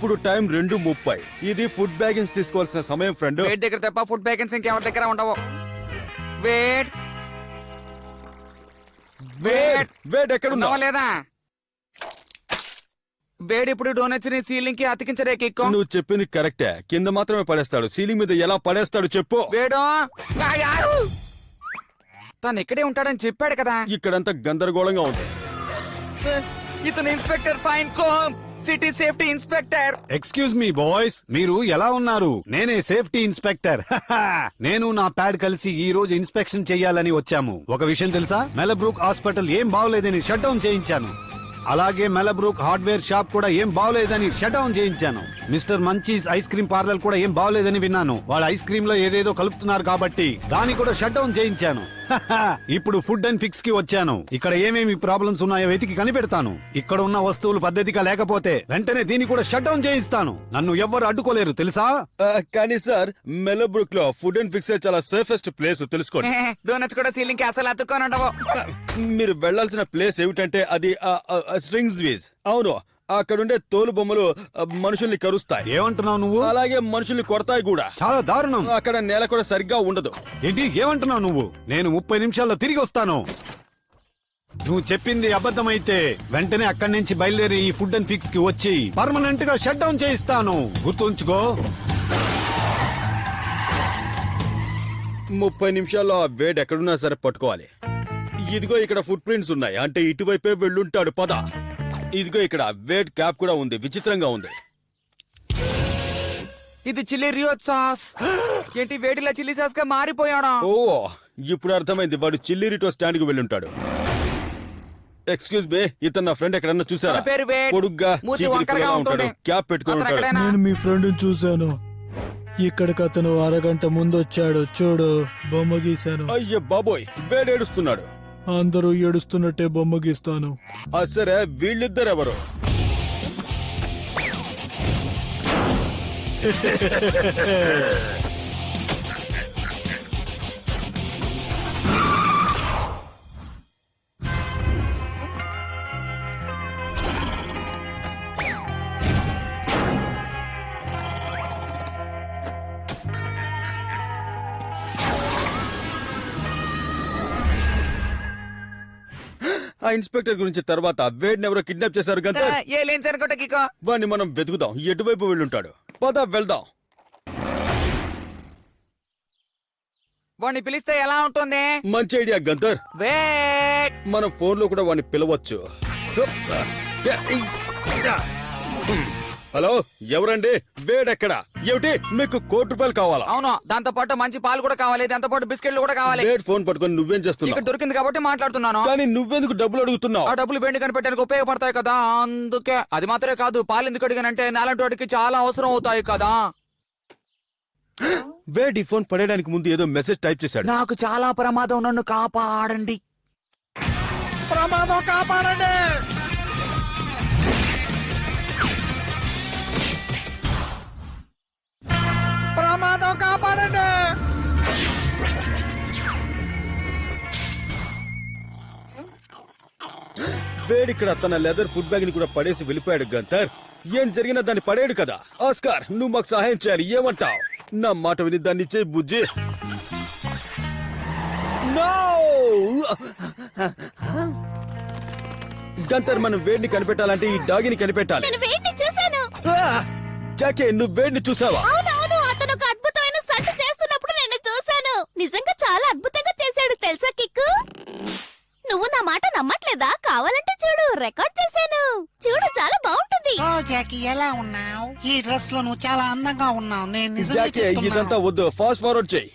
ఇప్పుడు టైం 2:30. ఇది ఫుడ్ బ్యాగిన్స్ తీసుకోవాల్సిన సమయం ఫ్రెండ్. వేడి దగ్గర తప్ప ఫుడ్ బ్యాగెన్స్ ఇంకెవరి దగ్గర ఉండవు. వేడ్ వేడ్ వేడ్ ఎక్కడ ఉన్నావా లేదా? వేడి ఇప్పుడు డోనట్స్ ని సీలింగ్ కి అతికించడే కిక్కు. నువ్వు చెప్పింది కరెక్టే. కింద మాత్రమే పడేస్తాడు, సీలింగ్ మీద ఎలా పడేస్తాడు చెప్పు. వేడు తను ఇక్కడే ఉంటాడని చెప్పాడు కదా. ఇక్కడంతా గందరగోళంగా ఉంది. ఇతను ఇన్స్పెక్టర్ ఫైన్ కోమ్, city safety inspector. Excuse me boys, మీరు ఎలా ఉన్నారు? నేనే సేఫ్టీ ఇన్స్పెక్టర్. నేను నా ప్యాడ్ కలిసి ఈ రోజు ఇన్స్పెక్షన్ చెయ్యాలని వచ్చాము. ఒక విషయం తెలుసా? మెలబ్రూక్ హాస్పిటల్ ఏం బాగోలేదని షట్ డౌన్ చేయించాను. అలాగే మెలబ్రూక్ హార్డ్వేర్ షాప్ కూడా ఏం బాగోలేదని షట్ డౌన్ చేయించాను. Mister munchies ice cream parlour కూడా ఏం బాగోలేదని విన్నాను. వాళ్ళ ఐస్ క్రీమ్ లో ఏదేదో కలుపుతున్నారు కాబట్టి దాన్ని కూడా షట్ డౌన్ చేయించాను. ఇప్పుడు ఫుడ్ అండ్ ఫిక్స్ కి వచ్చాను. ఇక్కడ ఏమేమి ప్రాబ్లమ్స్ ఉన్నాయో వెతికి కనిపెడతాను. ఇక్కడ ఉన్న వస్తువులు పద్ధతిగా లేకపోతే వెంటనే దీన్ని కూడా షట్ డౌన్ చేయిస్తాను. నన్ను ఎవ్వరు అడ్డుకోలేరు తెలుసా? కానీ సార్, మెలబ్రూక్ లో ఫుడ్ అండ్ ఫిక్స్ చాలా సేఫెస్ట్ ప్లేస్ తెలుసుకోండి. డోనట్స్ కూడా సీలింగ్ కి అసలు అతుక్కొని ఉండవు. మీరు వెళ్లాల్సిన ప్లేస్ ఏమిటంటే అది స్ట్రింగ్స్ వీజ్. అవును, అక్కడుండే తోలు బొమ్మలు మనుషుల్ని కరుస్తాయి. ఏమంటున్నావు నువ్వు? అలాగే మనుషుల్ని కొడతాయి కూడా. చాలా దారుణం. అక్కడ నేల కూడా సరిగ్గా ఉండదు. ఏంటి ఏమంటున్నావు నువ్వు? నేను 30 నిమిషాల్లో తిరిగి వస్తాను. నువ్వు చెప్పింది అబద్ధమైతే వెంటనే అక్కడి నుంచి బయలుదేరి ఈ ఫుడ్ అండ్ ఫిక్స్ కి వచ్చి పర్మనెంట్ గా షట్ డౌన్ చేయిస్తాను. గుర్తుంచుకో. 30 నిమిషాల్లో ఆ వేడ్ ఎక్కడున్నా సరే పట్టుకోవాలి. ఇదిగో ఇక్కడ ఫుట్ ప్రింట్స్ ఉన్నాయి, అంటే ఇటువైపే వెళ్ళుంటాడు. పద. ఇదిగో ఇక్కడ వేడ్ క్యాప్ కూడా ఉంది. విచిత్రంగా ఉంది. ఇది చిల్లీ రియో సాస్. ఏంటి వేడిలా చిల్లీ సాస్ గా మారిపోయాడా? ఓ, ఇప్పుడు అర్థమైంది. వాడు చిల్లీ రిటో స్టాండ్ కి వెళ్ళుంటాడు. ఎక్స్క్యూజ్ మీ, ఇతను నా ఫ్రెండ్ ఎక్కడన్నా చూసారా? తన పేరు వేడ్. పొడుగ్గా మూతి చీపిరి వంకరగా పిల్లగా ఉంటుంది. ఉంటాడు, క్యాప్ పెట్టుకుని అతను ఉంటాడు. ఎక్కడైనా? నేను మీ ఫ్రెండ్ చూశాను. ఇక్కడికి అతను అరగంట ముందు వచ్చాడు. చూడు, బొమ్మ గీశాను. అయ్యో బాబోయ్, వేడ్ ఏడుస్తున్నాడు. అందరూ ఏడుస్తున్నట్టే బొమ్మ గీస్తాను. సరే, వీళ్ళిద్దరెవరు? ఆ ఇన్స్పెక్టర్ గురించి తర్వాత వేడిని ఎవరో కిడ్నాప్ చేశారు కదా. ఏ లేని సరికొట్ట కికో. వాడిని మనం వెతుకుదాం. ఎటువైపు వెళ్ళుంటాడు? పద వెళ్దాం. వాడిని పిలిస్తే ఎలా ఉంటుంది? మంచి ఐడియా గంతర్. వేడ్. మన ఫోన్ లో కూడా వాడిని పిలవచ్చు. హలో, ఎవరండి? వేడెక్కడా? ఏమిటి మీకు ₹1,00,00,000 కావాలా? అవును, దాంతో పాటు మంచి పాలు కూడా కావాలి, దాంతో పాటు బిస్కెట్లు కూడా కావాలి. వేడ్ ఫోన్ పట్టుకొని నువ్వేం చేస్తున్నావు? ఇక్కడ దొరికింది కాబట్టి మాట్లాడుతున్నాను. కానీ నువ్వెందుకు డబ్బులు అడుగుతున్నావు? ఆ డబ్బులు వెండి కనిపెట్టడానికి ఉపయోగపడతాయి కదా, అందుకే. అది మాత్రమే కాదు, పాలు ఎందుకు అడిగానంటే నాలంటి వాడికి చాలా అవసరం అవుతాయి కదా. వేడ్ ఈ ఫోన్ పడేయడానికి ముందు ఏదో మెసేజ్ టైప్ చేశాడు. నాకు చాలా ప్రమాదం, నన్ను కాపాడండి. ప్రమాదం, కాపాడండి. ప్రమాదం, కాపాడండి. వేడ్ ఇక్కడ తన లెదర్ ఫుడ్ బ్యాగ్ ని కూడా పడేసి వెళ్ళిపోయాడు. గంతర్, ఏం జరిగినా దాన్ని పడేయడు కదా. ఆస్కార్, నువ్వు మాకు సహాయం చేయాలి. ఏమంటావు? నా మాట విని దాన్ని చేయి బుజ్జి. గంతర్, మనం వేడిని కనిపెట్టాలంటే ఈ డాగిని కనిపెట్టాలి. నేను వేడిని చూశాను. జాకే, నువ్వు వేడిని చూసావా? అవునవును, అతను ఒక అద్భుతమైన స్టంట్ చేస్తున్నప్పుడు నేను చూశాను. నిజంగా చాలా అద్భుతంగా చేశాడు తెలుసా కిక్కు. నువ్వు నా మాట నమ్మట్లేదా? కావాలంటే చూడు, రికార్డ్ చేశాను. చూడు, చాలా బాగుంటుంది. ఓ జాకీ, ఎలా ఉన్నావు? ఈ డ్రెస్ లో నువ్వు చాలా అందంగా ఉన్నావు. నేను నిజంగా జాకే, ఇదంతా చెప్తున్నాను. వద్దు, ఫాస్ట్ ఫార్వర్డ్ చేయి.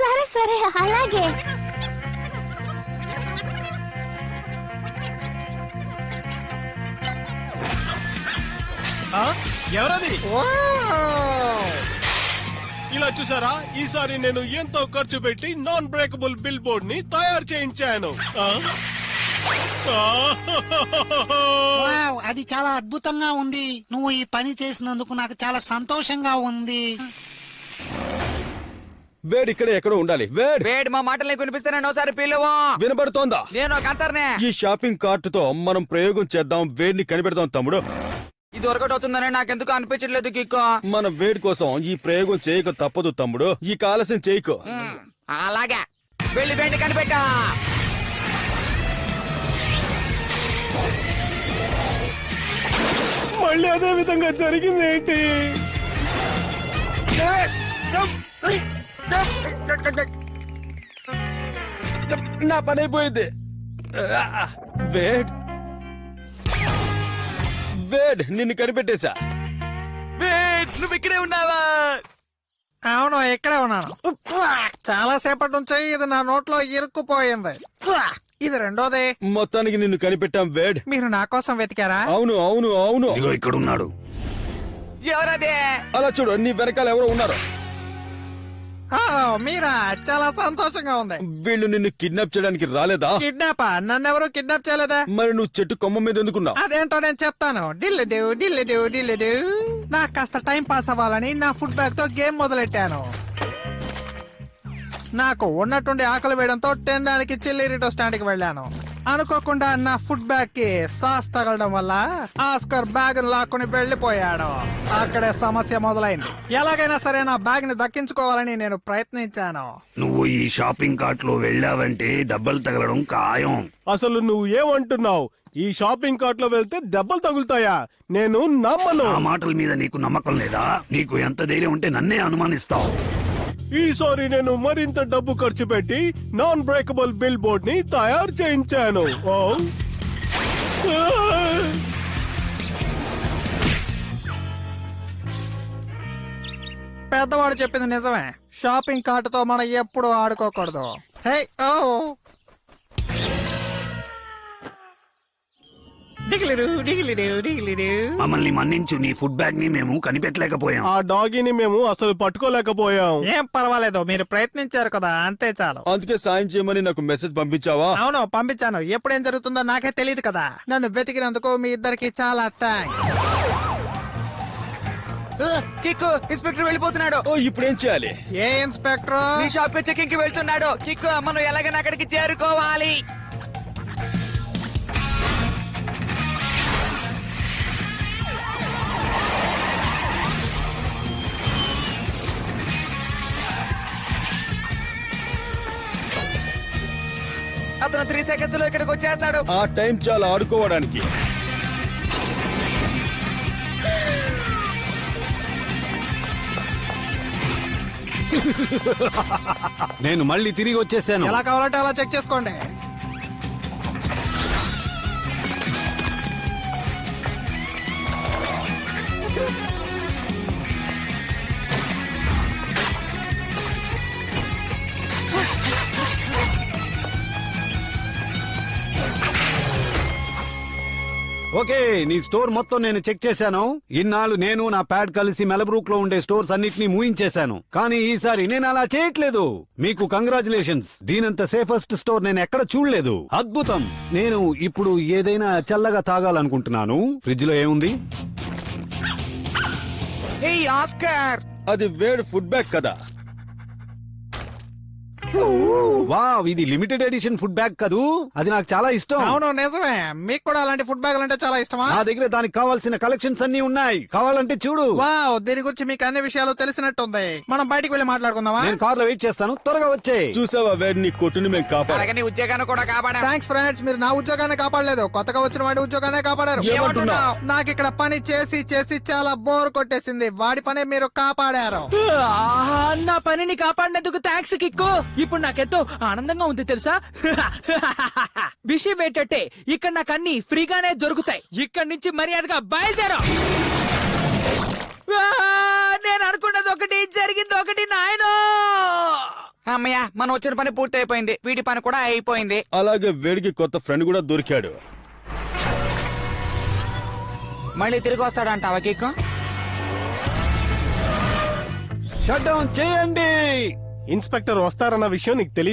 సరే సరే, అలాగే. ఎవరది? ఇలా చూసారా, ఈసారి నేను ఎంతో ఖర్చు పెట్టి నాన్ బ్రేకబుల్ బిల్ బోర్డ్ ని తయారు చేయించాను. వావ్, అది చాలా అద్భుతంగా ఉంది. నువ్వు ఈ పని చేసినందుకు నాకు చాలా సంతోషంగా ఉంది. వేడ్ ఇక్కడ ఎక్కడో ఉండాలి. వేడ్, వేడ్, మా మాటల్ని వినిపిస్తే నేను ఒకసారి పిలువు. వినబడుతోందా? నేను గంతర్నే. ఈ షాపింగ్ కార్ట్ తో మనం ప్రయోగం చేద్దాం. వేడిని కనిపెడదాం తమ్ముడు. ఇది వర్కౌట్ అవుతుందని నాకెందుకు అనిపించట్లేదు కిక్కు. మన వేడి కోసం ఈ ప్రయోగం చేయక తప్పదు తమ్ముడు. ఈ ఆలస్యం చేయకు. అలాగే వెళ్ళి వెండి కనిపెట్టా. మళ్ళీ అదే విధంగా జరిగింది ఏంటి? నా పని అయిపోయింది. వేడ్ వేడ్ నిన్ను కనిపెట్టేశా. నువ్వు ఇక్కడే ఉన్నావా? అవును, ఇక్కడే ఉన్నాను. చాలా సేపటి నుంచి ఇది నా నోట్లో ఇరుక్కుపోయింది. ఇది రెండోదే. మొత్తానికి నిన్ను కనిపెట్టాం వేడ్. మీరు నా కోసం వెతికారా? అవును అవును అవును. ఇదిగో ఇక్కడ ఉన్నాడు. ఎవరదే? అలా చూడు, నీ వెనకాల ఎవరో ఉన్నారు. ఓ, మీరా? చాలా సంతోషంగా ఉంది. వీళ్ళు నిన్ను కిడ్నాప్ చేయడానికి రాలేదా? కిడ్నాపా? నన్నెవరూ కిడ్నాప్ చేయలేదా? మరి నువ్వు చెట్టు కొమ్మ మీద ఎందుకున్నావు? అదేంటో నేను చెప్తాను. డిల్లిడు. నాకు కాస్త టైం పాస్ అవ్వాలని నా ఫుడ్ బ్యాగ్ తో గేమ్ మొదలెట్టాను. నాకు ఉన్నట్టుండి ఆకలి వేయడంతో తినడానికి చిల్లీరిటో స్టాండ్ కి వెళ్ళాను. అనుకోకుండా నా ఫుడ్ బ్యాగ్ కి సాస్ తగలడం వల్ల ఆస్కర్ బ్యాగ్ లాక్కుని వెళ్లిపోయాడు. అక్కడే సమస్య మొదలైంది. ఎలాగైనా సరే నా బ్యాగ్ ని దక్కించుకోవాలని నేను ప్రయత్నించాను. నువ్వు ఈ షాపింగ్ కార్ట్ లో వెళ్ళావంటే దెబ్బలు తగలడం ఖాయం. అసలు నువ్వు ఏమంటున్నావు? ఈ షాపింగ్ కార్ట్ లో వెళ్తే దెబ్బలు తగులుతాయా? నేను నమ్మను. ఆ మాటల మీద నీకు నమ్మకం లేదా? నీకు ఎంత ధైర్యం ఉంటే నన్నే అనుమానిస్తావు. ఈసారి నేను మరింత డబ్బు ఖర్చు పెట్టి నాన్ బ్రేకబుల్ బిల్ బోర్డ్ ని తయారు చేయించాను. ఓ పెద్దవాడు చెప్పింది నిజమే. షాపింగ్ కార్ట్ తో మనం ఎప్పుడు ఆడుకోకూడదు. హే ఓ డిగిలిడు. మమ్మల్ని మన్నించు. నీ ఫుడ్ బ్యాగ్ ని మేము కనిపెట్టలేకపోయాం. ఆ డాగీని మేము అసలు పట్టుకోలేకపోయాం. ఏం పర్వాలేదు, మీరు ప్రయత్నించారు కదా, అంతే చాలు. అందుకే సాయం చేయమని నాకు మెసేజ్ పంపించావా? అవును, పంపించాను. ఎప్పుడేం జరుగుతుందో నాకే తెలియదు కదా. నన్ను వెతికినందుకు మీ ఇద్దరికి చాలా థ్యాంక్స్. కిక్కు, ఇన్స్పెక్టర్ వెళ్ళిపోతున్నాడు. ఓ ఇప్పుడేం చేయాలి? ఏ ఇన్స్పెక్టర్? నీ షాప్ కి చెకింగ్ కి వెళ్తున్నాడు. కిక్కు, మనం ఎలాగైనా అక్కడికి చేరుకోవాలి. అతను 3 seconds లో ఇక్కడికి వచ్చేస్తాడు. ఆ టైం చాలా ఆడుకోవడానికి. నేను మళ్ళీ తిరిగి వచ్చేసాను. ఎలా కావాలంటే అలా చెక్ చేసుకోండి. ఓకే, నీ స్టోర్ మొత్తం నేను చెక్ చేశాను. ఇన్నాళ్ళు నేను నా ప్యాడ్ కలిసి మెలబ్రూక్ లో ఉండే స్టోర్స్ అన్నిటినీ మూయించేశాను. కానీ ఈసారి నేను అలా చేయట్లేదు. మీకు కంగ్రాచులేషన్స్. దీనంత సేఫెస్ట్ స్టోర్ నేను ఎక్కడ చూడలేదు. అద్భుతం. నేను ఇప్పుడు ఏదైనా చల్లగా తాగాలనుకుంటున్నాను. ఫ్రిడ్జ్ లో ఏముంది? హే ఆస్కర్, అది వేడ్ ఫుడ్ బ్యాగ్ కదా? వావ్, ఇది లిమిటెడ్ ఎడిషన్ ఫుడ్ బ్యాగ్ కదూ? అది నాకు చాలా ఇష్టం. అవును, నిజమే. మీకు కూడా అలాంటి ఫుడ్ బ్యాగ్ అంటే చాలా ఇష్టమా? నా దగ్గర దానికి కావాల్సిన కలెక్షన్స్ అన్ని ఉన్నాయి. కావాలంటే చూడు. వావ్, దీని గురించి మీకు అన్ని విషయాలు తెలిసినట్టుంది. మనం బయటికి వెళ్ళి మాట్లాడుకుందామా? నేను కార్ లో వెయిట్ చేస్తాను, త్వరగా వచ్చే. చూసావా వేడ్, నీ కొట్టుని మేము కాపాడు. అలాగే నీ ఉద్యోగాన్ని కూడా కాపాడా. థ్యాంక్స్ ఫ్రెండ్స్, మీరు నా ఉద్యోగాన్ని కాపాడలేదు, కొత్తగా వచ్చిన వాడి ఉద్యోగాన్ని కాపాడారు. ఏమంటున్నావ్? నాకు ఇక్కడ పని చేసి చేసి చాలా బోర్ కొట్టేసింది. వాడి పనే మీరు కాపాడారు. నా పనిని కాపాడినందుకు థ్యాంక్స్ కిక్కు. ఇప్పుడు నాకెంతో ఆనందంగా ఉంది తెలుసా. విషయం ఏంటంటే ఇక్కడ నాకు అన్ని ఫ్రీగానే దొరుకుతాయి. ఇక్కడి నుంచి మర్యాదగా బయలుదేరా. నేను అనుకున్నది ఒకటి, జరిగింది ఒకటి. నాయనో, అమ్మయ్య, మనం వచ్చిన పని పూర్తి అయిపోయింది. వీడి పని కూడా అయిపోయింది. అలాగే వేడికి కొత్త ఫ్రెండ్ కూడా దొరికాడు. మళ్ళీ తిరిగి వస్తాడంటావా కిక్కు? షట్ డౌన్ చేయండి. ఇన్స్పెక్టర్ వస్తారన్న విషయం నీకు తెలియదు.